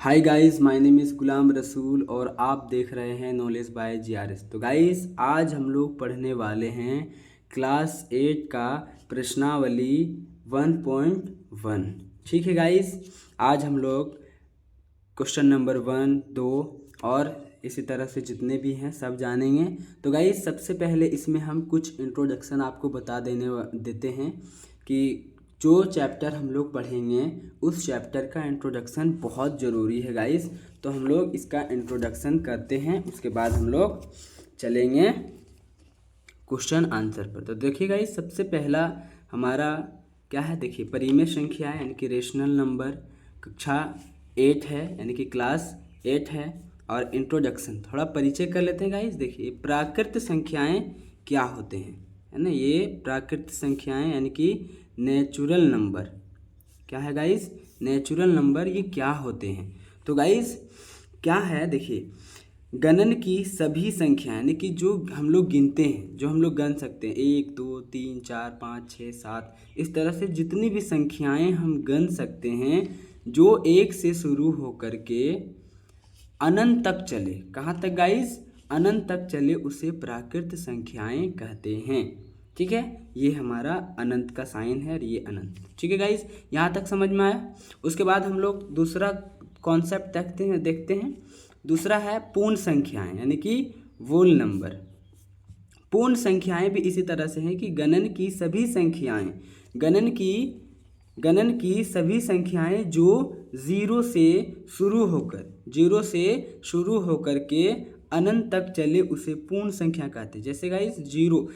Hi guys, my name is Ghulam Rasool और आप देख रहे हैं नॉलेज बाय जीआरएस। तो गाइस आज हम लोग पढ़ने वाले हैं क्लास 8 का प्रश्नावली 1.1। ठीक है गाइस, आज हम लोग क्वेश्चन नंबर 1, 2 और इसी तरह से जितने भी हैं सब जानेंगे। तो गाइस सबसे पहले इसमें हम कुछ इंट्रोडक्शन आपको बता देते हैं कि जो चैप्टर हम लोग पढ़ेंगे उस चैप्टर का इंट्रोडक्शन बहुत ज़रूरी है गाइस। तो हम लोग इसका इंट्रोडक्शन करते हैं, उसके बाद हम लोग चलेंगे क्वेश्चन आंसर पर। तो देखिए गाइस सबसे पहला हमारा क्या है, देखिए परिमेय संख्या यानी कि रेशनल नंबर कक्षा 8 है यानी कि क्लास 8 है। और इंट्रोडक्शन थोड़ा परिचय कर लेते हैं गाइस। देखिए प्राकृत संख्याएं क्या होते हैं, है ना। ये प्राकृत संख्याएं यानी कि नेचुरल नंबर क्या है गाइस, नेचुरल नंबर ये क्या होते हैं। तो गाइस क्या है, देखिए गणन की सभी संख्याएं यानी कि जो हम लोग गिनते हैं, जो हम लोग गन सकते हैं 1 2 3 4 5 6 7 इस तरह से जितनी भी संख्याएं हम गन सकते हैं जो 1 से शुरू होकर के अनंत तक चले। कहाँ तक गाइस, अनंत तक चले, उसे प्राकृत संख्याएं कहते हैं। ठीक है, ये हमारा अनंत का साइन है और ये अनंत। ठीक है गाइस, यहाँ तक समझ में आया। उसके बाद हम लोग दूसरा कॉन्सेप्ट देखते हैं। दूसरा है पूर्ण संख्याएं यानी कि वोल नंबर। पूर्ण संख्याएं भी इसी तरह से हैं कि गणन की सभी संख्याएं, गणन की सभी संख्याएं जो जीरो से शुरू होकर के अनंत तक चले उसे पूर्ण संख्या कहते हैं। जैसे गाइस जीरो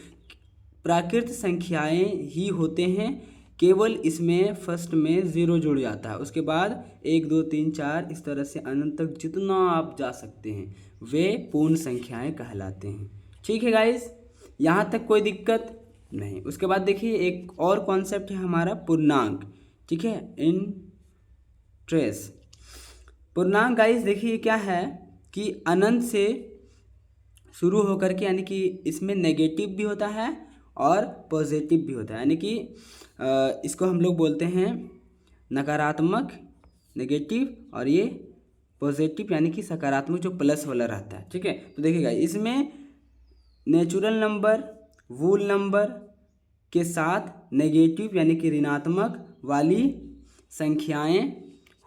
प्राकृत संख्याएं ही होते हैं, केवल इसमें फर्स्ट में ज़ीरो जुड़ जाता है, उसके बाद 1 2 3 4 इस तरह से अनंत तक जितना आप जा सकते हैं वे पूर्ण संख्याएं कहलाते हैं। ठीक है गाइस, यहाँ तक कोई दिक्कत नहीं। उसके बाद देखिए एक और कॉन्सेप्ट है हमारा पूर्णांक। ठीक है, इंट्रेस पूर्णांक गाइस देखिए क्या है कि अनंत से शुरू होकर के यानी कि इसमें नेगेटिव भी होता है और पॉजिटिव भी होता है, यानी कि इसको हम लोग बोलते हैं नकारात्मक नेगेटिव और ये पॉजिटिव यानी कि सकारात्मक जो प्लस वाला रहता है। ठीक है, तो देखिएगा इसमें नेचुरल नंबर वोल नंबर के साथ नेगेटिव यानी कि ऋणात्मक वाली संख्याएं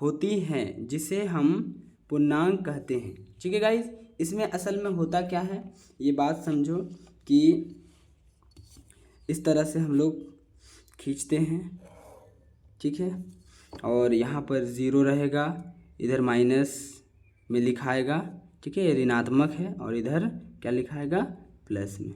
होती हैं जिसे हम पूर्णांक कहते हैं। ठीक है गाइस, इसमें असल में होता क्या है ये बात समझो कि इस तरह से हम लोग खींचते हैं। ठीक है, और यहाँ पर ज़ीरो रहेगा, इधर माइनस में लिखाएगा। ठीक है, ये ऋणात्मक है और इधर क्या लिखाएगा, प्लस में।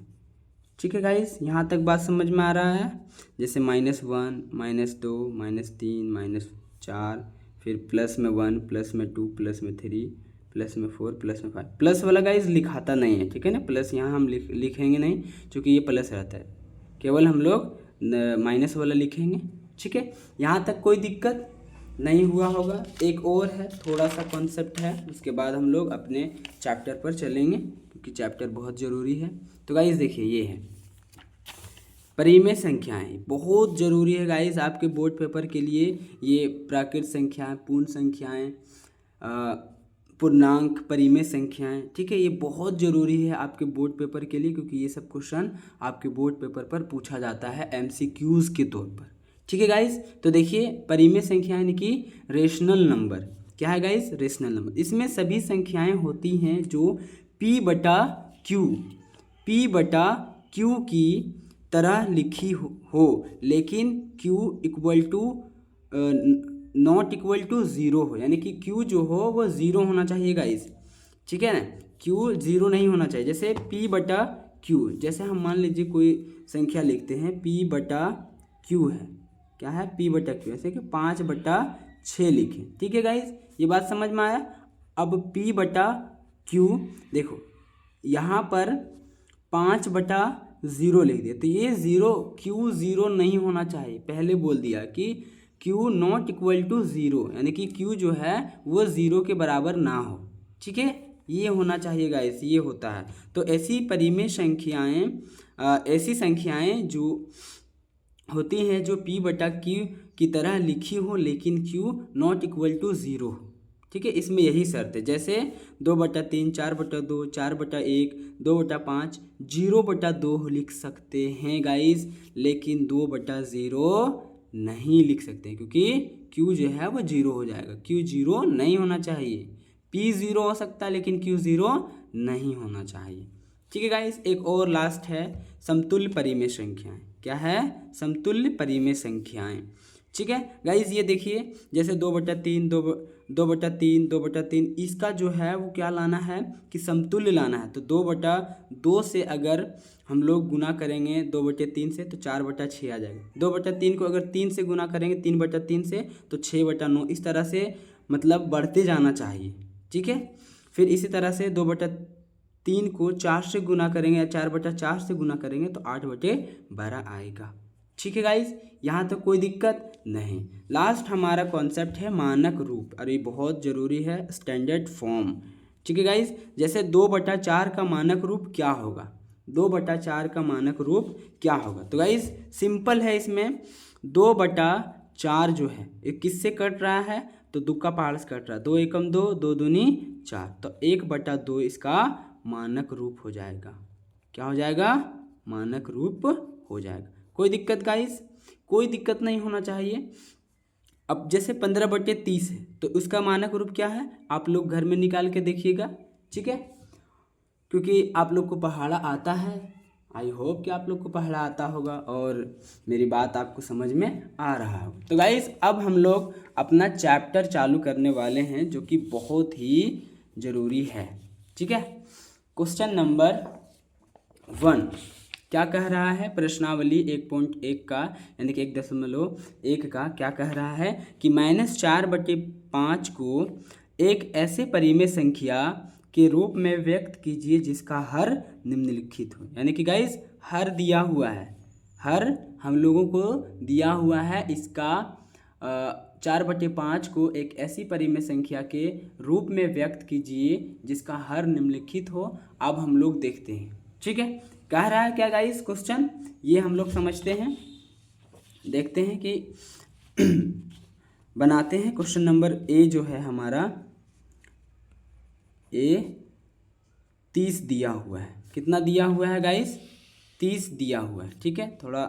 ठीक है गाइस, यहाँ तक बात समझ में आ रहा है। जैसे -1 -2 -3 -4 फिर प्लस में 1 प्लस में 2 प्लस में 3 प्लस में 4 प्लस में 5। प्लस वाला गाइस लिखाता नहीं है, ठीक है ना, प्लस यहाँ हम लिखेंगे नहीं क्योंकि ये प्लस रहता है, केवल हम लोग माइनस वाला लिखेंगे। ठीक है, यहाँ तक कोई दिक्कत नहीं हुआ होगा। एक और है, थोड़ा सा कॉन्सेप्ट है, उसके बाद हम लोग अपने चैप्टर पर चलेंगे क्योंकि चैप्टर बहुत ज़रूरी है। तो गाइस देखिए ये है परिमेय संख्याएं, बहुत ज़रूरी है गाइस आपके बोर्ड पेपर के लिए। ये प्राकृत संख्याएं, पूर्ण संख्याएं, पूर्णांक, परिमेय संख्याएं, ठीक है, ये बहुत ज़रूरी है आपके बोर्ड पेपर के लिए क्योंकि ये सब क्वेश्चन आपके बोर्ड पेपर पर पूछा जाता है MCQs के तौर पर। ठीक है गाइस, तो देखिए परिमेय संख्या यानी कि रेशनल नंबर क्या है गाइस, रेशनल नंबर। इसमें सभी संख्याएं होती हैं जो P/Q की तरह लिखी हो लेकिन Q equal to not equal to zero हो, यानी कि Q जो हो वो ज़ीरो होना चाहिए गाइस। ठीक है ना, Q ज़ीरो नहीं होना चाहिए। जैसे P/Q, जैसे हम मान लीजिए कोई संख्या लिखते हैं P/Q है, क्या है P/Q, जैसे कि 5/6 लिखें। ठीक है गाइस, ये बात समझ में आया। अब P/Q देखो यहाँ पर 5/0 लिख दिया, तो ये ज़ीरो Q ज़ीरो नहीं होना चाहिए। पहले बोल दिया कि Q not equal to zero, यानी कि Q जो है वो ज़ीरो के बराबर ना हो। ठीक है, ये होना चाहिए गाइस, ये होता है। तो ऐसी परिमेय संख्याएं, ऐसी संख्याएं जो होती हैं जो P/Q की तरह लिखी हो लेकिन Q not equal to zero हो। ठीक है, इसमें यही शर्त है। जैसे 2/3, 4/2, 4/1, 2/5, 0/2 लिख सकते हैं गाइस, लेकिन 2/0 नहीं लिख सकते क्योंकि Q जो है वो 0 हो जाएगा। Q 0 नहीं होना चाहिए। P 0 हो सकता है लेकिन Q 0 नहीं होना चाहिए। ठीक है गाइस, एक और लास्ट है समतुल्य परिमेय संख्याएं। क्या है? समतुल्य परिमेय संख्याएं। ठीक है गाइस, ये देखिए जैसे 2/3, 2/3, इसका जो है वो क्या लाना है कि समतुल्य लाना है। तो 2/2 से अगर हम लोग गुना करेंगे 2/3 से तो 4/6 आ जाएगा। 2/3 को अगर 3 से गुना करेंगे 3/3 से तो 6/9। इस तरह से मतलब बढ़ते जाना चाहिए। ठीक है, फिर इसी तरह से 2/3 को 4 से गुना करेंगे या 4/4 से गुना करेंगे तो 8/12 आएगा। ठीक है गाइस, यहाँ तक कोई दिक्कत नहीं। लास्ट हमारा कॉन्सेप्ट है मानक रूप, और ये बहुत ज़रूरी है, स्टैंडर्ड फॉर्म। ठीक है गाइस, जैसे 2/4 का मानक रूप क्या होगा? 2/4 का मानक रूप क्या होगा? तो गाइस सिंपल है, इसमें 2/4 जो है ये किससे कट रहा है? तो दुक्का पहाड़ से कट रहा है। 2 एकम 2, 2 दूनी 4, तो 1/2 इसका मानक रूप हो जाएगा। क्या हो जाएगा? मानक रूप हो जाएगा। कोई दिक्कत गाइस? कोई दिक्कत नहीं होना चाहिए। अब जैसे 15/30 है तो उसका मानक रूप क्या है? आप लोग घर में निकाल के देखिएगा। ठीक है, क्योंकि आप लोग को पहाड़ा आता है, आई होप कि आप लोग को पहाड़ा आता होगा और मेरी बात आपको समझ में आ रहा हो। तो गाइस अब हम लोग अपना चैप्टर चालू करने वाले हैं जो कि बहुत ही ज़रूरी है। ठीक है, क्वेश्चन नंबर 1 क्या कह रहा है? प्रश्नावली 1.1 का यानी कि 1.1 का क्या कह रहा है कि -4/5 को एक ऐसे परिमेय संख्या के रूप में व्यक्त कीजिए जिसका हर निम्नलिखित हो। यानी कि गाइस हर दिया हुआ है, हर हम लोगों को दिया हुआ है। इसका 4/5 को एक ऐसी परिमेय संख्या के रूप में व्यक्त कीजिए जिसका हर निम्नलिखित हो। अब हम लोग देखते हैं। ठीक है, कह रहा है क्या गाइस क्वेश्चन, ये हम लोग समझते हैं, देखते हैं कि बनाते हैं। क्वेश्चन नंबर ए जो है हमारा, ए 30 दिया हुआ है। कितना दिया हुआ है गाइस? 30 दिया हुआ है। ठीक है, थोड़ा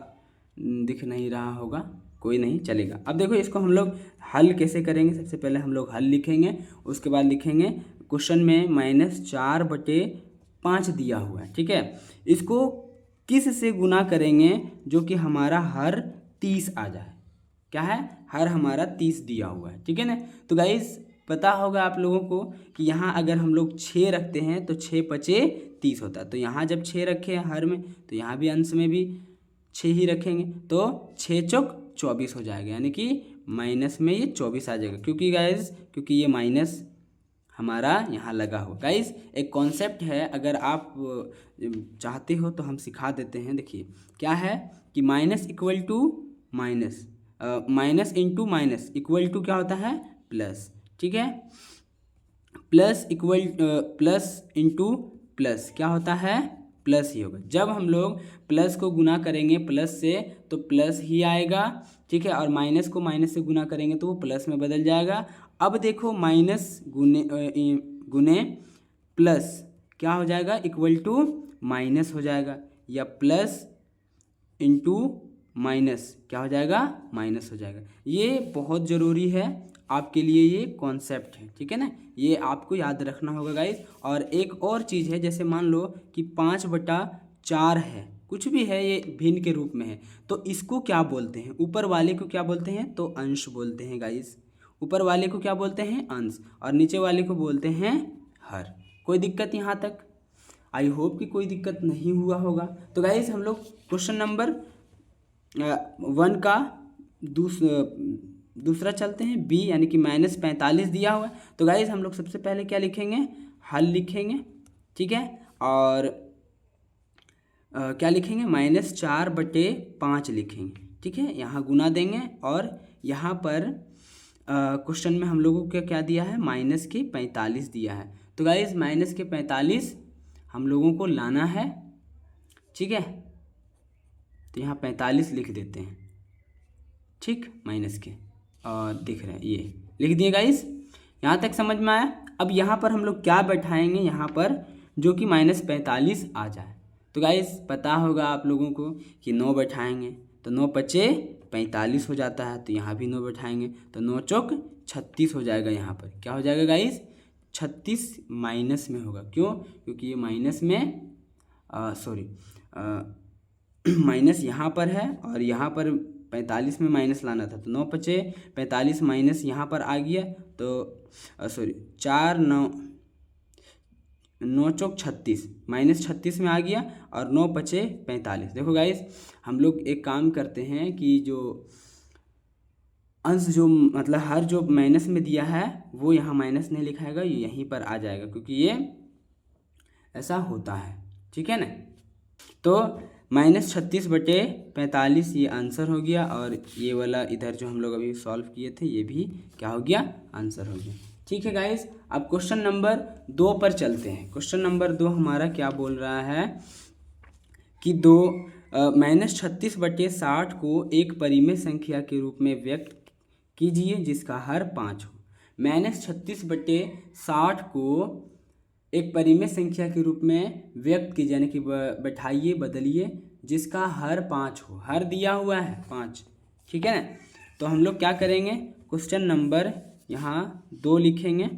दिख नहीं रहा होगा, कोई नहीं चलेगा। अब देखो इसको हम लोग हल कैसे करेंगे। सबसे पहले हम लोग हल लिखेंगे, उसके बाद लिखेंगे क्वेश्चन में -4/5 दिया हुआ है। ठीक है, इसको किस से गुना करेंगे जो कि हमारा हर 30 आ जाए। क्या है? हर हमारा 30 दिया हुआ है। ठीक है ना, तो गाइस पता होगा आप लोगों को कि यहाँ अगर हम लोग 6 रखते हैं तो 6×5 30 होता है। तो यहाँ जब 6 रखे हैं हर में तो यहाँ भी अंश में भी 6 ही रखेंगे, तो 6×4 24 हो जाएगा। यानी कि माइनस में ये 24 आ जाएगा, क्योंकि गाइस क्योंकि ये माइनस हमारा यहाँ लगा हो। गाइस एक कॉन्सेप्ट है, अगर आप चाहते हो तो हम सिखा देते हैं। देखिए क्या है कि minus equal to minus, minus into minus equal to क्या होता है? प्लस। ठीक है, plus equal plus into plus क्या होता है? प्लस ही होगा। जब हम लोग प्लस को गुना करेंगे प्लस से तो प्लस ही आएगा। ठीक है, और माइनस को माइनस से गुना करेंगे तो वो प्लस में बदल जाएगा। अब देखो माइनस गुने प्लस क्या हो जाएगा? इक्वल टू माइनस हो जाएगा, या प्लस इंटू माइनस क्या हो जाएगा? माइनस हो जाएगा। ये बहुत ज़रूरी है आपके लिए, ये कॉन्सेप्ट है। ठीक है ना, ये आपको याद रखना होगा गाइस। और एक और चीज़ है, जैसे मान लो कि 5/4 है, कुछ भी है, ये भिन्न के रूप में है, तो इसको क्या बोलते हैं? ऊपर वाले को क्या बोलते हैं? तो अंश बोलते हैं गाइस। ऊपर वाले को क्या बोलते हैं? अंश, और नीचे वाले को बोलते हैं हर। कोई दिक्कत यहाँ तक? आई होप कि कोई दिक्कत नहीं हुआ होगा। तो गाइस हम लोग क्वेश्चन नंबर 1 का दूसरा चलते हैं, बी यानी कि -45 दिया हुआ है। तो गाइस हम लोग सबसे पहले क्या लिखेंगे? हल लिखेंगे। ठीक है, और क्या लिखेंगे? -4/5 लिखेंगे। ठीक है, यहाँ गुना देंगे और यहाँ पर क्वेश्चन में हम लोगों को क्या दिया है? -45 दिया है। तो गाइस -45 हम लोगों को लाना है। ठीक है, तो यहाँ 45 लिख देते हैं। ठीक, माइनस के, और दिख रहा है ये लिख दिए गाइस। यहाँ तक समझ में आया। अब यहाँ पर हम लोग क्या बैठाएंगे यहाँ पर, जो कि -45 आ जाए। तो गाइस पता होगा आप लोगों को कि 9 बैठाएंगे तो 9 पचे 45 हो जाता है, तो यहाँ भी 9 बैठाएंगे तो 9 चौक 36 हो जाएगा। यहाँ पर क्या हो जाएगा गाइस, 36 माइनस में होगा। क्यों, क्योंकि ये माइनस में माइनस यहाँ पर है और यहाँ पर 45 में माइनस लाना था, तो 9 पचे 45 माइनस यहाँ पर आ गया, तो 9 चौक 36 -36 में आ गया और 9 पचे 45। देखो गाइस हम लोग एक काम करते हैं कि जो अंश जो मतलब हर जो माइनस में दिया है वो यहाँ माइनस नहीं लिखाएगा, ये यहीं पर आ जाएगा, क्योंकि ये ऐसा होता है, ठीक है ना। तो -36/45 ये आंसर हो गया, और ये वाला इधर जो हम लोग अभी सॉल्व किए थे ये भी क्या हो गया, आंसर हो गया। ठीक है गाइस, अब क्वेश्चन नंबर 2 पर चलते हैं। क्वेश्चन नंबर 2 हमारा क्या बोल रहा है कि -36/60 को एक परिमेय संख्या के रूप में व्यक्त कीजिए जिसका हर 5 हो। -36/60 को एक परिमेय संख्या के रूप में व्यक्त कीजिए, यानी कि बैठाइए, बदलिए, जिसका हर 5 हो। हर दिया हुआ है 5, ठीक है ना। तो हम लोग क्या करेंगे, क्वेश्चन नंबर यहाँ 2 लिखेंगे।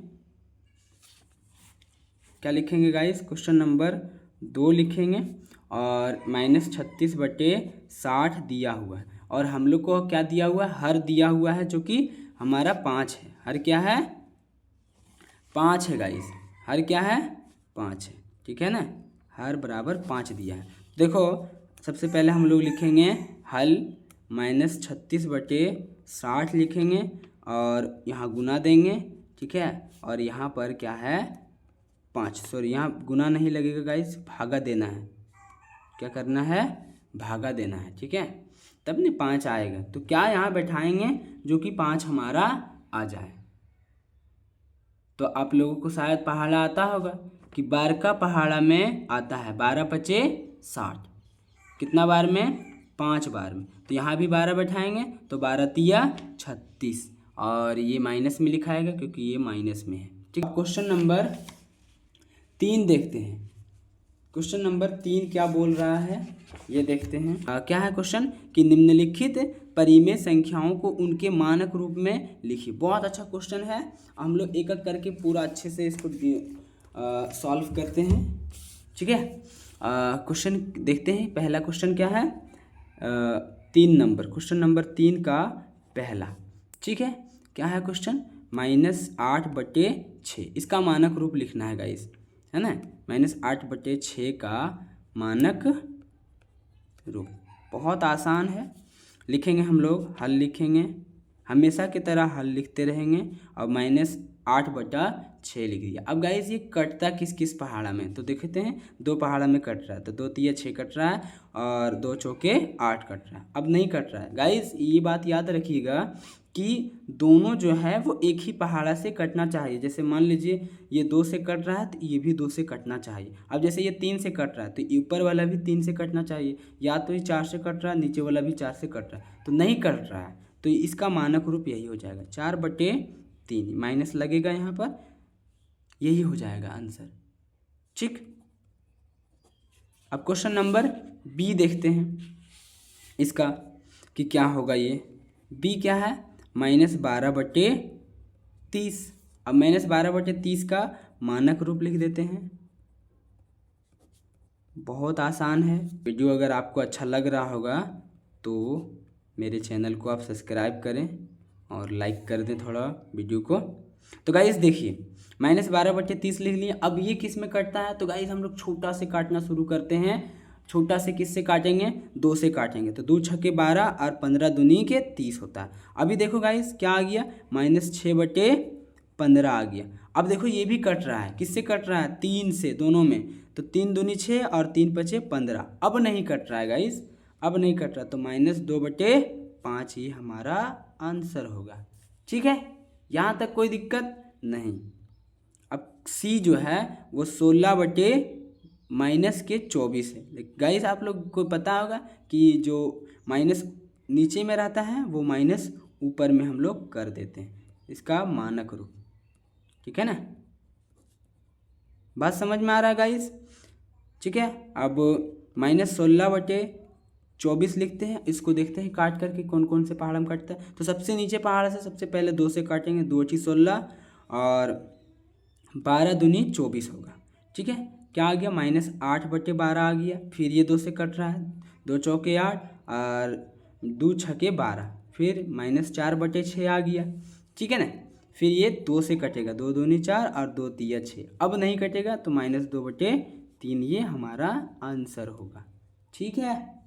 क्या लिखेंगे गाइस, क्वेश्चन नंबर 2 लिखेंगे, और -36/60 दिया हुआ है, और हम लोग को क्या दिया हुआ है, हर दिया हुआ है, जो कि हमारा 5 है। हर क्या है, 5 है गाइस, हर क्या है, 5 है, ठीक है ना। हर बराबर 5 दिया है। देखो सबसे पहले हम लोग लिखेंगे हल -36/60 लिखेंगे, और यहाँ गुना देंगे, ठीक है, और यहाँ पर क्या है 5, यहाँ गुना नहीं लगेगा गाइस, भागा देना है। क्या करना है, भागा देना है, ठीक है, तब नहीं 5 आएगा। तो क्या यहाँ बैठाएंगे जो कि 5 हमारा आ जाए। तो आप लोगों को शायद पहाड़ा आता होगा कि 12 का पहाड़ा में आता है 12 पचे 60, कितना बार में, 5 बार में। तो यहाँ भी 12 बैठाएंगे तो 12 तिया 36, और ये माइनस में लिखाएगा क्योंकि ये माइनस में है, ठीक। क्वेश्चन नंबर 3 देखते हैं। क्वेश्चन नंबर 3 क्या बोल रहा है ये देखते हैं। क्या है क्वेश्चन कि निम्नलिखित परिमेय संख्याओं को उनके मानक रूप में लिखिए। बहुत अच्छा क्वेश्चन है, हम लोग एक एक करके पूरा अच्छे से इसको सॉल्व करते हैं, ठीक है। क्वेश्चन देखते हैं। पहला क्वेश्चन क्या है, 3 नंबर, क्वेश्चन नंबर 3 का पहला, ठीक है। क्या है क्वेश्चन, -8/6 इसका मानक रूप लिखना है गाइस, है ना। -8/6 का मानक रूप बहुत आसान है, लिखेंगे हम लोग, हल लिखेंगे, हमेशा की तरह हल लिखते रहेंगे, और -8/6 लिख दिया। अब गाइस ये कटता किस किस पहाड़ा में, तो देखते हैं 2 पहाड़ा में कट रहा है, तो 2 तिया 6 कट रहा है, और 2 चौके 8 कट रहा है। अब नहीं कट रहा है गाइस, ये बात याद रखिएगा कि दोनों जो है वो एक ही पहाड़ा से कटना चाहिए। जैसे मान लीजिए ये 2 से कट रहा है तो ये भी 2 से कटना चाहिए। अब जैसे ये 3 से कट रहा है तो ऊपर वाला भी 3 से कटना चाहिए, या तो ये 4 से कट रहा है, नीचे वाला भी 4 से कट रहा है, तो नहीं कट रहा है, तो इसका मानक रूप यही हो जाएगा 4/3, माइनस लगेगा यहाँ पर, यही हो जाएगा आंसर, ठीक। अब क्वेश्चन नंबर बी देखते हैं इसका कि क्या होगा। ये बी क्या है, -12/30। अब -12/30 का मानक रूप लिख देते हैं, बहुत आसान है। वीडियो अगर आपको अच्छा लग रहा होगा तो मेरे चैनल को आप सब्सक्राइब करें और लाइक कर दें थोड़ा वीडियो को। तो गाइस देखिए -12/30 लिख लिए। अब ये किस में कटता है, तो गाइस हम लोग छोटा से काटना शुरू करते हैं। छोटा से किससे काटेंगे, 2 से काटेंगे, तो 2 छक्के 12 और 15 दूनी के 30 होता है। अभी देखो गाइस क्या आ गया, -6/15 आ गया। अब देखो ये भी कट रहा है, किससे कट रहा है, 3 से, दोनों में, तो 3 दूनी 6 और 3 पचे 15। अब नहीं कट रहा है गाइस, अब नहीं कट रहा, तो -2/5 ही हमारा आंसर होगा, ठीक है। यहाँ तक कोई दिक्कत नहीं। अब सी जो है वो 16/-24 है गाइस। आप लोग को पता होगा कि जो माइनस नीचे में रहता है वो माइनस ऊपर में हम लोग कर देते हैं, इसका मानक रूप, ठीक है ना, बात समझ में आ रहा है गाइस। ठीक है, अब -16/24 लिखते हैं। इसको देखते हैं काट करके कौन कौन से पहाड़ हम काटते हैं। तो सबसे नीचे पहाड़ से सबसे पहले 2 से काटेंगे, 2 × 16 और 12 दूनी 24 होगा। ठीक है, क्या आ गया, -8/12 आ गया। फिर ये 2 से कट रहा है, 2 चौके 8 और 2 छके 12, फिर -4/6 आ गया। ठीक है ना, फिर ये 2 से कटेगा, 2 दूनी 4 और 2 तिया 6। अब नहीं कटेगा तो -2/3 ये हमारा आंसर होगा। ठीक है,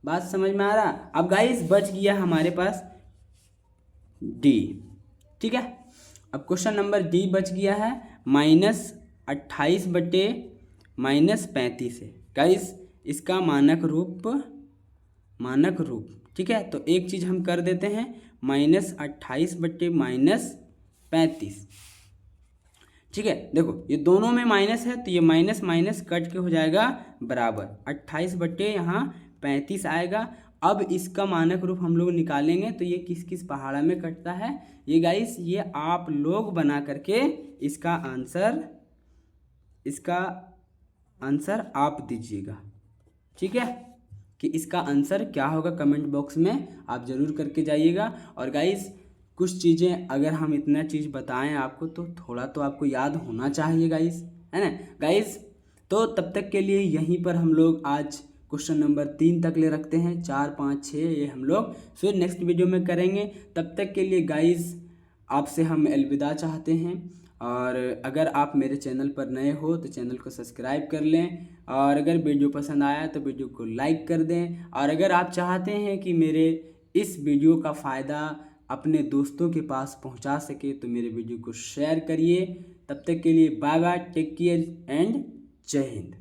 बात समझ में आ रहा। अब गाइस बच गया हमारे पास डी। ठीक है, अब क्वेश्चन नंबर डी बच गया है, -28/-35 है। गाइस इसका मानक रूप, ठीक है, तो एक चीज़ हम कर देते हैं, -28/-35। ठीक है, देखो ये दोनों में माइनस है तो ये माइनस माइनस कट के हो जाएगा बराबर, 28/35 आएगा। अब इसका मानक रूप हम लोग निकालेंगे तो ये किस किस पहाड़ा में कटता है, ये गाइस ये आप लोग बना करके इसका आंसर आप दीजिएगा। ठीक है, कि इसका आंसर क्या होगा कमेंट बॉक्स में आप ज़रूर करके जाइएगा। और गाइस कुछ चीज़ें अगर हम इतना चीज़ बताएं आपको तो थोड़ा तो आपको याद होना चाहिए गाइस, है ना गाइस। तो तब तक के लिए यहीं पर हम लोग आज क्वेश्चन नंबर 3 तक ले रखते हैं, 4, 5, 6 ये हम लोग फिर नेक्स्ट वीडियो में करेंगे। तब तक के लिए गाइस आपसे हम अलविदा चाहते हैं। और अगर आप मेरे चैनल पर नए हो तो चैनल को सब्सक्राइब कर लें, और अगर वीडियो पसंद आया तो वीडियो को लाइक कर दें। और अगर आप चाहते हैं कि मेरे इस वीडियो का फ़ायदा अपने दोस्तों के पास पहुंचा सके तो मेरे वीडियो को शेयर करिए। तब तक के लिए bye bye, take care and जय हिंद।